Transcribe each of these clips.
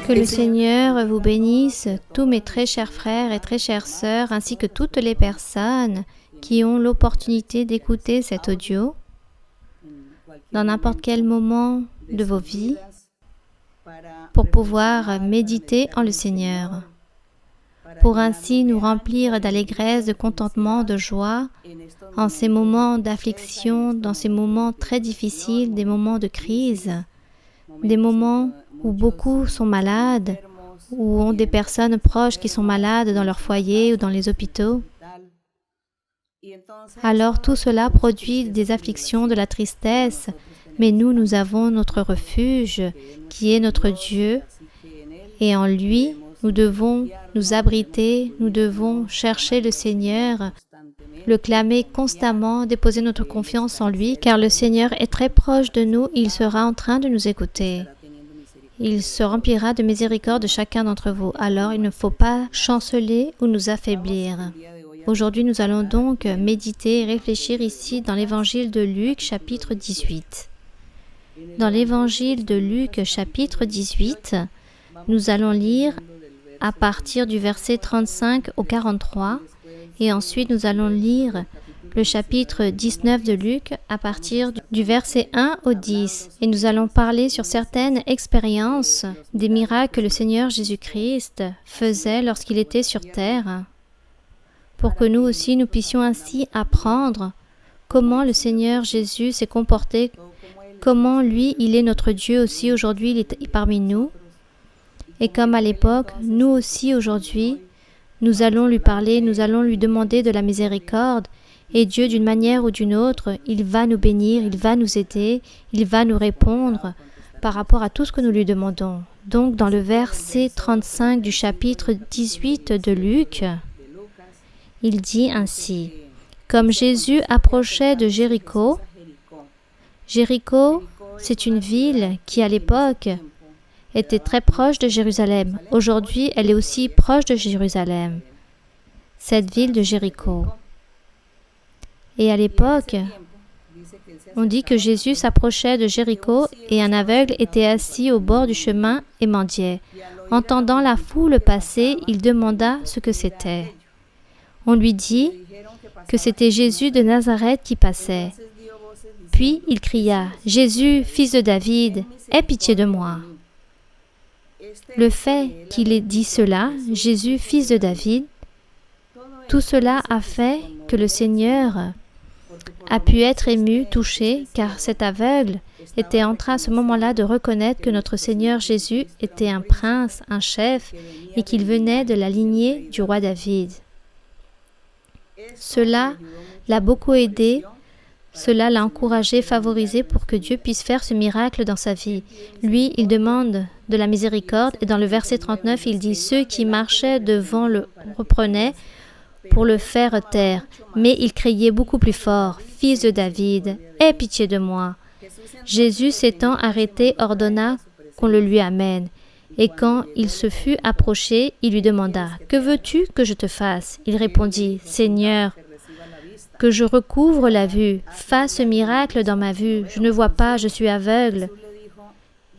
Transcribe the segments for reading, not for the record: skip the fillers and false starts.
Que le Seigneur vous bénisse, tous mes très chers frères et très chères sœurs, ainsi que toutes les personnes qui ont l'opportunité d'écouter cet audio dans n'importe quel moment de vos vies pour pouvoir méditer en le Seigneur, pour ainsi nous remplir d'allégresse, de contentement, de joie en ces moments d'affliction, dans ces moments très difficiles, des moments de crise, des moments où beaucoup sont malades, où ont des personnes proches qui sont malades dans leur foyer ou dans les hôpitaux. Alors tout cela produit des afflictions, de la tristesse, mais nous avons notre refuge qui est notre Dieu et en lui, nous devons nous abriter, nous devons chercher le Seigneur, le clamer constamment, déposer notre confiance en lui, car le Seigneur est très proche de nous, il sera en train de nous écouter. Il se remplira de miséricorde de chacun d'entre vous. Alors, il ne faut pas chanceler ou nous affaiblir. Aujourd'hui, nous allons donc méditer et réfléchir ici dans l'évangile de Luc, chapitre 18. Dans l'évangile de Luc, chapitre 18, nous allons lire à partir du verset 35 au 43 et ensuite nous allons lire le chapitre 19 de Luc à partir du verset 1 au 10. Et nous allons parler sur certaines expériences des miracles que le Seigneur Jésus-Christ faisait lorsqu'il était sur terre, pour que nous aussi nous puissions ainsi apprendre comment le Seigneur Jésus s'est comporté, comment lui, il est notre Dieu aussi aujourd'hui, il est parmi nous. Et comme à l'époque, nous aussi aujourd'hui, nous allons lui parler, nous allons lui demander de la miséricorde. Et Dieu, d'une manière ou d'une autre, il va nous bénir, il va nous aider, il va nous répondre par rapport à tout ce que nous lui demandons. Donc, dans le verset 35 du chapitre 18 de Luc, il dit ainsi, « Comme Jésus approchait de Jéricho, Jéricho, c'est une ville qui, à l'époque, était très proche de Jérusalem. Aujourd'hui, elle est aussi proche de Jérusalem, cette ville de Jéricho. Et à l'époque, on dit que Jésus s'approchait de Jéricho et un aveugle était assis au bord du chemin et mendiait. Entendant la foule passer, il demanda ce que c'était. On lui dit que c'était Jésus de Nazareth qui passait. Puis il cria, « Jésus, fils de David, aie pitié de moi. » Le fait qu'il ait dit cela, Jésus, fils de David, tout cela a fait que le Seigneur a pu être ému, touché, car cet aveugle était en train à ce moment-là de reconnaître que notre Seigneur Jésus était un prince, un chef, et qu'il venait de la lignée du roi David. Cela l'a beaucoup aidé, cela l'a encouragé, favorisé pour que Dieu puisse faire ce miracle dans sa vie. Lui, il demande de la miséricorde et dans le verset 39, il dit « Ceux qui marchaient devant le reprenaient pour le faire taire, mais il criait beaucoup plus fort « Fils de David, aie pitié de moi !» Jésus s'étant arrêté, ordonna qu'on le lui amène. Et quand il se fut approché, il lui demanda « Que veux-tu que je te fasse ?» Il répondit « Seigneur, que je recouvre la vue, fasse ce miracle dans ma vue, je ne vois pas, je suis aveugle. »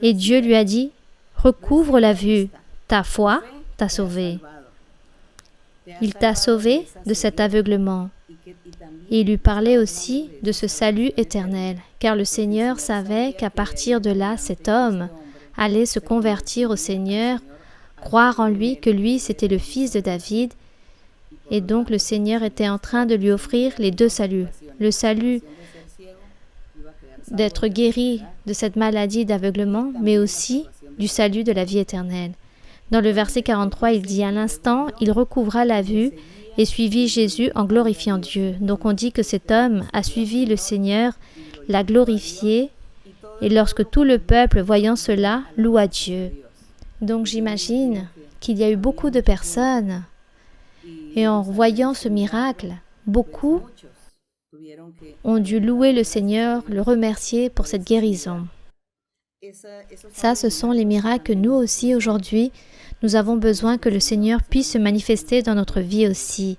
Et Dieu lui a dit « Recouvre la vue, ta foi t'a sauvé. » Il t'a sauvé de cet aveuglement. Et il lui parlait aussi de ce salut éternel, car le Seigneur savait qu'à partir de là, cet homme allait se convertir au Seigneur, croire en lui, que lui, c'était le fils de David. Et donc, le Seigneur était en train de lui offrir les deux saluts. Le salut d'être guéri de cette maladie d'aveuglement, mais aussi du salut de la vie éternelle. Dans le verset 43, il dit « À l'instant, il recouvra la vue et suivit Jésus en glorifiant Dieu. » Donc on dit que cet homme a suivi le Seigneur, l'a glorifié, et lorsque tout le peuple, voyant cela, loua Dieu. Donc j'imagine qu'il y a eu beaucoup de personnes, et en voyant ce miracle, beaucoup ont dû louer le Seigneur, le remercier pour cette guérison. Ça, ce sont les miracles que nous aussi, aujourd'hui, nous avons besoin que le Seigneur puisse se manifester dans notre vie aussi,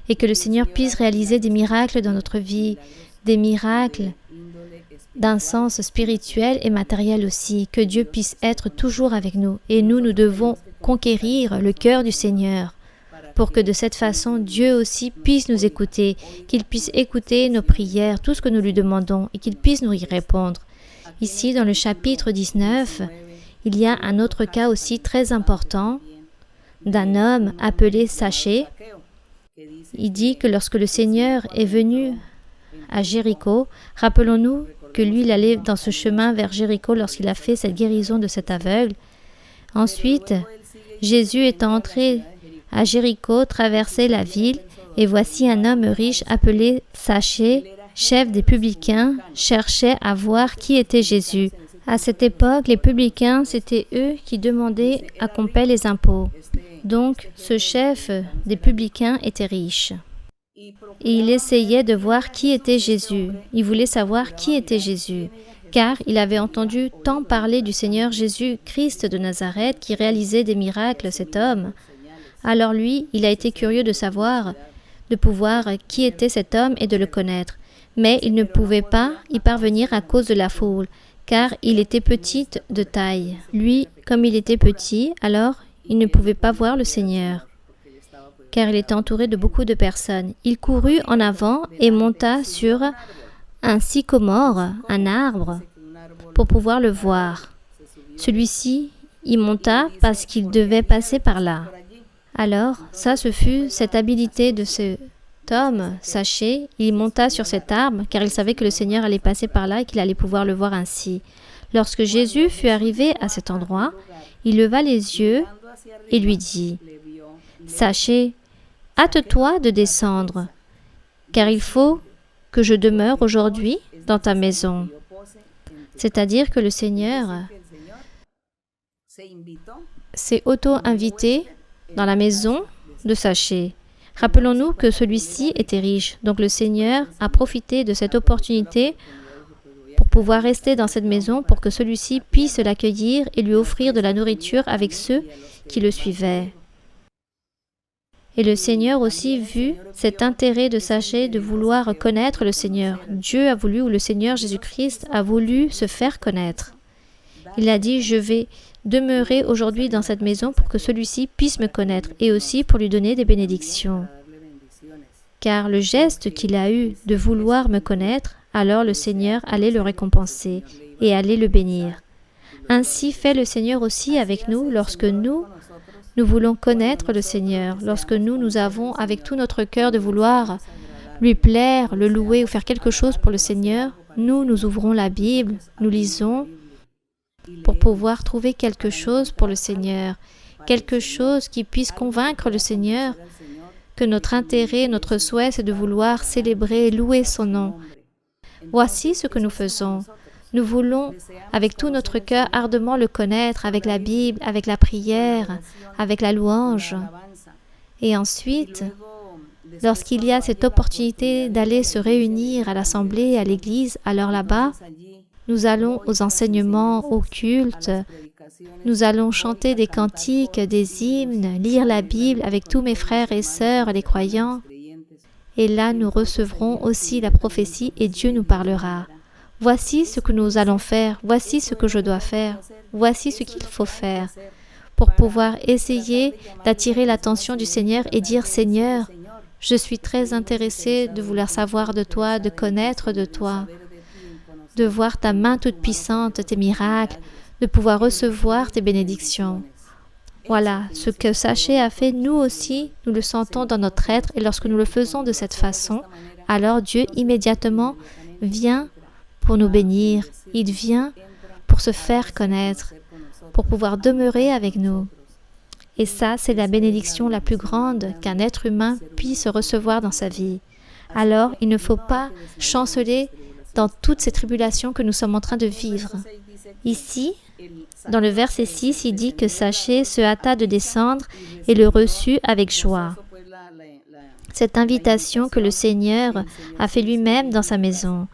et que le Seigneur puisse réaliser des miracles dans notre vie, des miracles d'un sens spirituel et matériel aussi, que Dieu puisse être toujours avec nous. Et nous devons conquérir le cœur du Seigneur pour que de cette façon, Dieu aussi puisse nous écouter, qu'il puisse écouter nos prières, tout ce que nous lui demandons, et qu'il puisse nous y répondre. Ici, dans le chapitre 19, il y a un autre cas aussi très important d'un homme appelé Zachée. Il dit que lorsque le Seigneur est venu à Jéricho, rappelons-nous que lui, il allait dans ce chemin vers Jéricho lorsqu'il a fait cette guérison de cet aveugle. Ensuite, Jésus est entré à Jéricho, traversait la ville, et voici un homme riche appelé Zachée, chef des publicains, cherchait à voir qui était Jésus. À cette époque, les publicains, c'était eux qui demandaient à qu'on paie les impôts. Donc, ce chef des publicains était riche. Et il essayait de voir qui était Jésus. Il voulait savoir qui était Jésus, car il avait entendu tant parler du Seigneur Jésus-Christ de Nazareth qui réalisait des miracles, cet homme. Alors lui, il a été curieux de savoir, de pouvoir qui était cet homme et de le connaître. Mais il ne pouvait pas y parvenir à cause de la foule, car il était petit de taille. Lui, comme il était petit, alors il ne pouvait pas voir le Seigneur, car il était entouré de beaucoup de personnes. Il courut en avant et monta sur un sycomore, un arbre, pour pouvoir le voir. Celui-ci y monta parce qu'il devait passer par là. Alors, ça, ce fut cette habilité de cet homme, Zachée. Il monta sur cet arbre, car il savait que le Seigneur allait passer par là et qu'il allait pouvoir le voir ainsi. Lorsque Jésus fut arrivé à cet endroit, il leva les yeux et lui dit, « Zachée, hâte-toi de descendre, car il faut que je demeure aujourd'hui dans ta maison. » C'est-à-dire que le Seigneur s'est auto-invité dans la maison de Zachée. Rappelons-nous que celui-ci était riche, donc le Seigneur a profité de cette opportunité pour pouvoir rester dans cette maison pour que celui-ci puisse l'accueillir et lui offrir de la nourriture avec ceux qui le suivaient. Et le Seigneur aussi vu cet intérêt de Zachée de vouloir connaître le Seigneur. Dieu a voulu, ou le Seigneur Jésus-Christ a voulu se faire connaître. Il a dit, je vais demeurer aujourd'hui dans cette maison pour que celui-ci puisse me connaître et aussi pour lui donner des bénédictions. Car le geste qu'il a eu de vouloir me connaître, alors le Seigneur allait le récompenser et allait le bénir. Ainsi fait le Seigneur aussi avec nous lorsque nous voulons connaître le Seigneur, lorsque nous avons avec tout notre cœur de vouloir lui plaire, le louer ou faire quelque chose pour le Seigneur, nous ouvrons la Bible, nous lisons pour pouvoir trouver quelque chose pour le Seigneur, quelque chose qui puisse convaincre le Seigneur que notre intérêt, notre souhait, c'est de vouloir célébrer, louer son nom. Voici ce que nous faisons. Nous voulons, avec tout notre cœur, ardemment le connaître, avec la Bible, avec la prière, avec la louange. Et ensuite, lorsqu'il y a cette opportunité d'aller se réunir à l'assemblée, à l'église, alors là-bas, nous allons aux enseignements, au culte, nous allons chanter des cantiques, des hymnes, lire la Bible avec tous mes frères et sœurs, les croyants. Et là, nous recevrons aussi la prophétie et Dieu nous parlera. Voici ce que nous allons faire, voici ce que je dois faire, voici ce qu'il faut faire pour pouvoir essayer d'attirer l'attention du Seigneur et dire « Seigneur, je suis très intéressé de vouloir savoir de toi, de connaître de toi, de voir ta main toute puissante, tes miracles, de pouvoir recevoir tes bénédictions. » Voilà, ce que Zachée a fait, nous aussi, nous le sentons dans notre être et lorsque nous le faisons de cette façon, alors Dieu immédiatement vient pour nous bénir, il vient pour se faire connaître, pour pouvoir demeurer avec nous. Et ça, c'est la bénédiction la plus grande qu'un être humain puisse recevoir dans sa vie. Alors, il ne faut pas chanceler dans toutes ces tribulations que nous sommes en train de vivre. Ici, dans le verset 6, il dit que Zachée se hâta de descendre et le reçut avec joie. Cette invitation que le Seigneur a fait lui-même dans sa maison.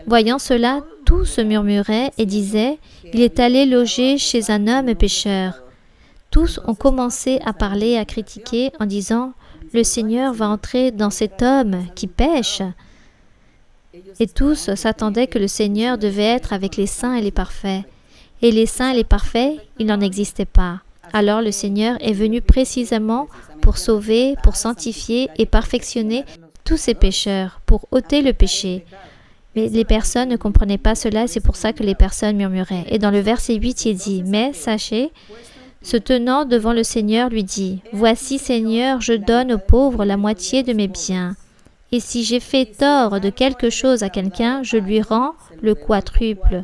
Voyant cela, tous se murmuraient et disaient « Il est allé loger chez un homme pécheur ». Tous ont commencé à parler, à critiquer en disant « Le Seigneur va entrer dans cet homme qui pêche ». Et tous s'attendaient que le Seigneur devait être avec les saints et les parfaits. Et les saints et les parfaits, il n'en existait pas. Alors le Seigneur est venu précisément pour sauver, pour sanctifier et perfectionner tous ces pécheurs, pour ôter le péché. Mais les personnes ne comprenaient pas cela, c'est pour ça que les personnes murmuraient. Et dans le verset 8, il dit, « Mais sachez, se tenant devant le Seigneur, lui dit, « Voici, Seigneur, je donne aux pauvres la moitié de mes biens. Et si j'ai fait tort de quelque chose à quelqu'un, je lui rends le quadruple. »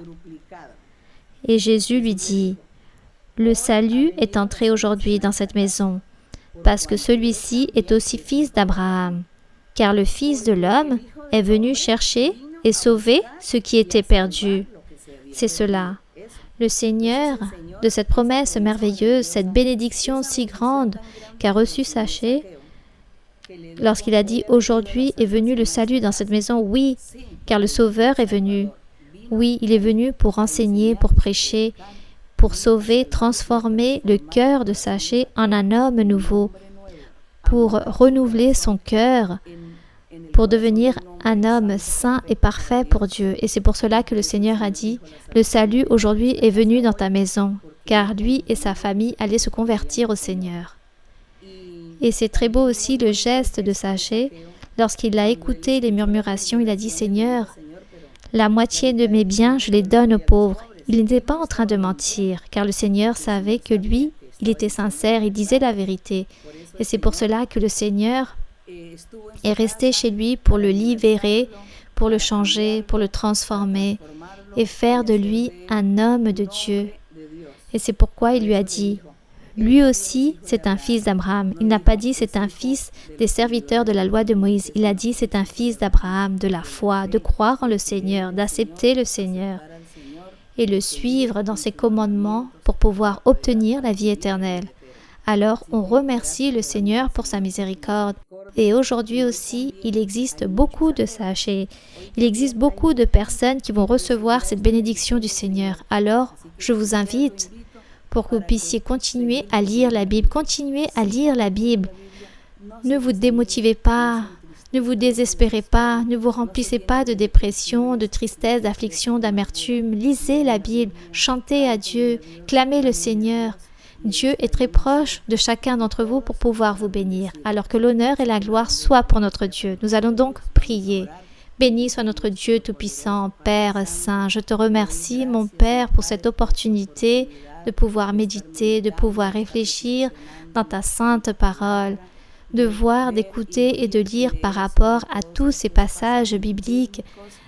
Et Jésus lui dit, « Le salut est entré aujourd'hui dans cette maison, parce que celui-ci est aussi fils d'Abraham. Car le Fils de l'homme est venu chercher et sauver ce qui était perdu. » C'est cela. Le Seigneur, de cette promesse merveilleuse, cette bénédiction si grande qu'a reçue Zachée, lorsqu'il a dit « Aujourd'hui est venu le salut dans cette maison », oui, car le Sauveur est venu. Oui, il est venu pour enseigner, pour prêcher, pour sauver, transformer le cœur de Zachée en un homme nouveau, pour renouveler son cœur, pour devenir un homme saint et parfait pour Dieu. Et c'est pour cela que le Seigneur a dit, « Le salut aujourd'hui est venu dans ta maison », car lui et sa famille allaient se convertir au Seigneur. Et c'est très beau aussi le geste de Zachée. Lorsqu'il a écouté les murmurations, il a dit, « Seigneur, la moitié de mes biens, je les donne aux pauvres. » Il n'était pas en train de mentir, car le Seigneur savait que lui, il était sincère, il disait la vérité. Et c'est pour cela que le Seigneur est resté chez lui pour le libérer, pour le changer, pour le transformer et faire de lui un homme de Dieu. Et c'est pourquoi il lui a dit, lui aussi, c'est un fils d'Abraham. Il n'a pas dit c'est un fils des serviteurs de la loi de Moïse. Il a dit c'est un fils d'Abraham, de la foi, de croire en le Seigneur, d'accepter le Seigneur et le suivre dans ses commandements pour pouvoir obtenir la vie éternelle. Alors, on remercie le Seigneur pour sa miséricorde. Et aujourd'hui aussi, il existe beaucoup de Zachée. Il existe beaucoup de personnes qui vont recevoir cette bénédiction du Seigneur. Alors, je vous invite pour que vous puissiez continuer à lire la Bible. Continuez à lire la Bible. Ne vous démotivez pas. Ne vous désespérez pas. Ne vous remplissez pas de dépression, de tristesse, d'affliction, d'amertume. Lisez la Bible. Chantez à Dieu. Clamez le Seigneur. Dieu est très proche de chacun d'entre vous pour pouvoir vous bénir, alors que l'honneur et la gloire soient pour notre Dieu. Nous allons donc prier. Béni soit notre Dieu Tout-Puissant, Père Saint. Je te remercie, mon Père, pour cette opportunité de pouvoir méditer, de pouvoir réfléchir dans ta sainte parole, de voir, d'écouter et de lire par rapport à tous ces passages bibliques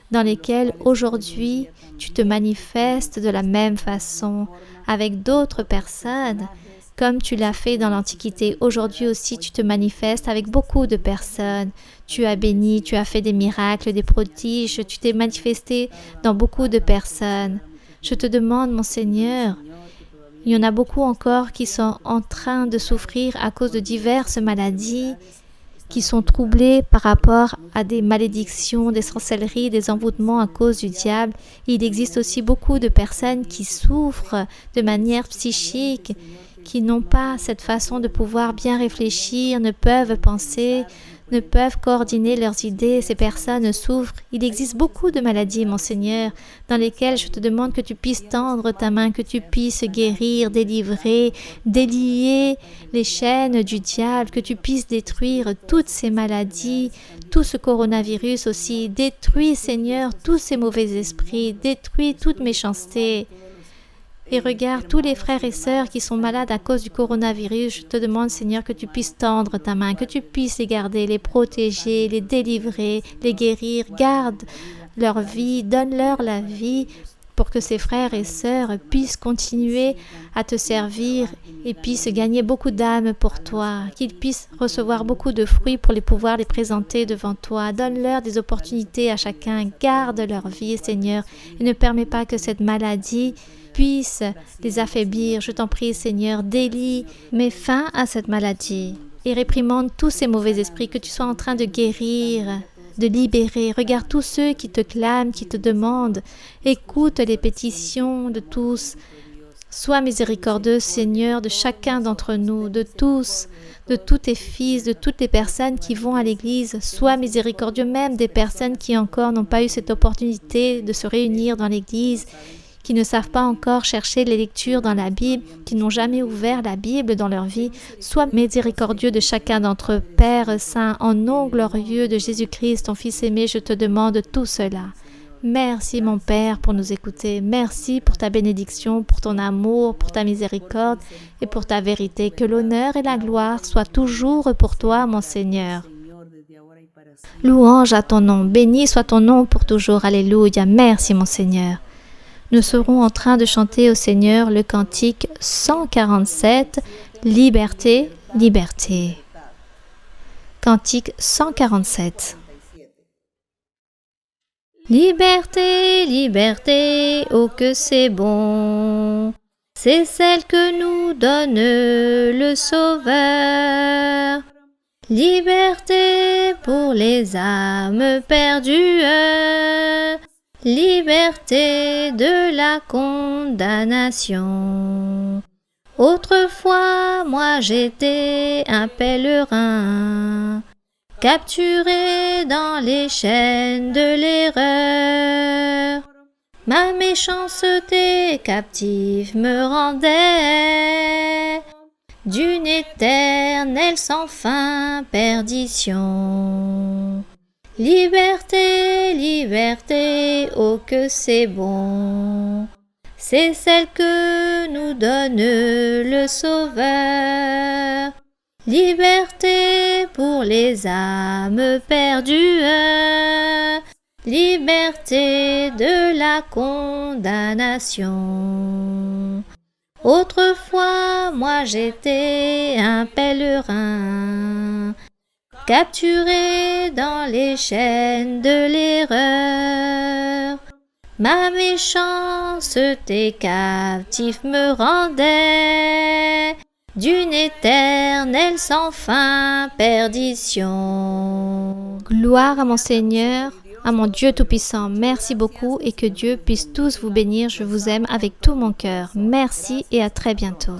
dans lesquels aujourd'hui tu te manifestes de la même façon avec d'autres personnes, comme tu l'as fait dans l'Antiquité. Aujourd'hui aussi, tu te manifestes avec beaucoup de personnes. Tu as béni, tu as fait des miracles, des prodiges, tu t'es manifesté dans beaucoup de personnes. Je te demande, mon Seigneur, il y en a beaucoup encore qui sont en train de souffrir à cause de diverses maladies, qui sont troublés par rapport à des malédictions, des sorcelleries, des envoûtements à cause du diable. Il existe aussi beaucoup de personnes qui souffrent de manière psychique, qui n'ont pas cette façon de pouvoir bien réfléchir, ne peuvent penser, ne peuvent coordonner leurs idées. Ces personnes souffrent. Il existe beaucoup de maladies, mon Seigneur, dans lesquelles je te demande que tu puisses tendre ta main, que tu puisses guérir, délivrer, délier les chaînes du diable, que tu puisses détruire toutes ces maladies, tout ce coronavirus aussi. Détruis, Seigneur, tous ces mauvais esprits, détruis toute méchanceté. Et regarde tous les frères et sœurs qui sont malades à cause du coronavirus. Je te demande, Seigneur, que tu puisses tendre ta main, que tu puisses les garder, les protéger, les délivrer, les guérir. Garde leur vie, donne-leur la vie pour que ces frères et sœurs puissent continuer à te servir et puissent gagner beaucoup d'âmes pour toi, qu'ils puissent recevoir beaucoup de fruits pour pouvoir les présenter devant toi. Donne-leur des opportunités à chacun. Garde leur vie, Seigneur, et ne permets pas que cette maladie puisse les affaiblir. Je t'en prie, Seigneur, délie, mets fin à cette maladie et réprimande tous ces mauvais esprits que tu sois en train de guérir, de libérer. Regarde tous ceux qui te clament, qui te demandent. Écoute les pétitions de tous. Sois miséricordieux, Seigneur, de chacun d'entre nous, de tous tes fils, de toutes les personnes qui vont à l'église. Sois miséricordieux même des personnes qui encore n'ont pas eu cette opportunité de se réunir dans l'église, qui ne savent pas encore chercher les lectures dans la Bible, qui n'ont jamais ouvert la Bible dans leur vie. Sois miséricordieux de chacun d'entre eux. Père Saint, en nom glorieux de Jésus-Christ, ton Fils aimé, je te demande tout cela. Merci mon Père pour nous écouter. Merci pour ta bénédiction, pour ton amour, pour ta miséricorde et pour ta vérité. Que l'honneur et la gloire soient toujours pour toi, mon Seigneur. Louange à ton nom. Béni soit ton nom pour toujours. Alléluia. Merci mon Seigneur. Nous serons en train de chanter au Seigneur le cantique 147, Liberté, liberté. Cantique 147. Liberté, liberté, oh que c'est bon, c'est celle que nous donne le Sauveur. Liberté pour les âmes perdues, liberté de la condamnation. Autrefois, moi j'étais un pèlerin, capturé dans les chaînes de l'erreur. Ma méchanceté captive me rendait d'une éternelle sans fin perdition. Liberté, liberté, oh que c'est bon, c'est celle que nous donne le Sauveur. Liberté pour les âmes perdues, liberté de la condamnation. Autrefois, moi j'étais un pèlerin, capturé dans les chaînes de l'erreur. Ma méchanceté captive me rendait d'une éternelle sans fin perdition. Gloire à mon Seigneur, à mon Dieu Tout-Puissant. Merci beaucoup et que Dieu puisse tous vous bénir. Je vous aime avec tout mon cœur. Merci et à très bientôt.